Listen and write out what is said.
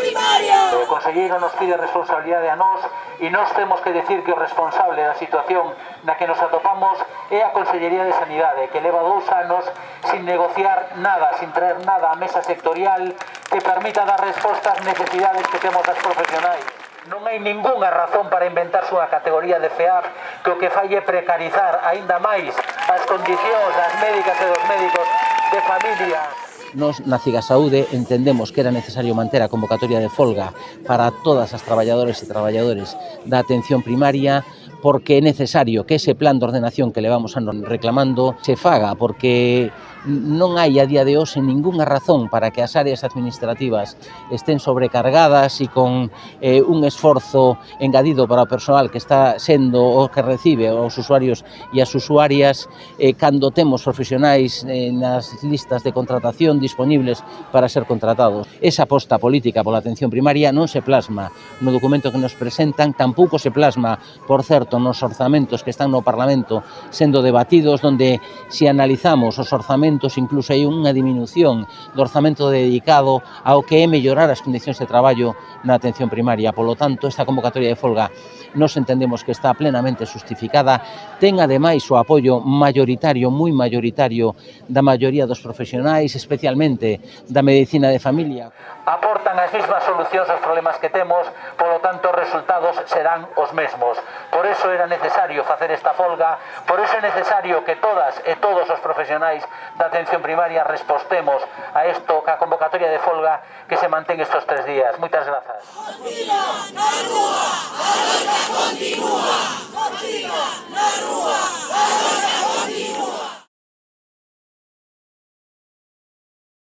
primaria. O conselleiro nos pide responsabilidade a nós e nós temos que decir que o responsable da situación na que nos atopamos é a Consellería de Sanidade, que leva 2 anos sin negociar nada, sin traer nada á mesa sectorial que permita dar resposta ás necesidades que temos as profesionais. Non hai ningunha razón para inventarse unha categoría de FEAP que o que fai é precarizar aínda máis as condicións das médicas e dos médicos de familia. Nos na Cigasaude entendemos que era necesario manter a convocatoria de folga para todas as traballadores e traballadores da atención primaria porque é necesario que ese plan de ordenación que levamos anos reclamando se faga porque non hai a día de hoxe ningunha razón para que as áreas administrativas estén sobrecargadas e con un esforzo engadido para o persoal que está sendo o que recibe os usuarios e as usuarias cando temos profesionais nas listas de contratación disponibles para ser contratados. Esa aposta política pola atención primaria non se plasma no documento que nos presentan, tampouco se plasma, por certo, nos orzamentos que están no Parlamento sendo debatidos, donde se analizamos os orzamentos incluso hai unha diminución do orzamento dedicado ao que é mellorar as condicións de traballo na atención primaria. Polo tanto, esta convocatoria de folga nos entendemos que está plenamente justificada, ten ademais o apoio maioritario, moi maioritario, da maioría dos profesionais, especialmente da medicina de familia. Aportan as mesmas solucións aos problemas que temos, polo tanto os resultados serán os mesmos. Por eso era necesario facer esta folga, por eso é necesario que todas e todos os profesionais da atención primaria respostemos a isto, a convocatoria de folga que se mantén estes 3 días. Moitas grazas. Na rúa, a loita continúa. Na rúa, a loita continúa.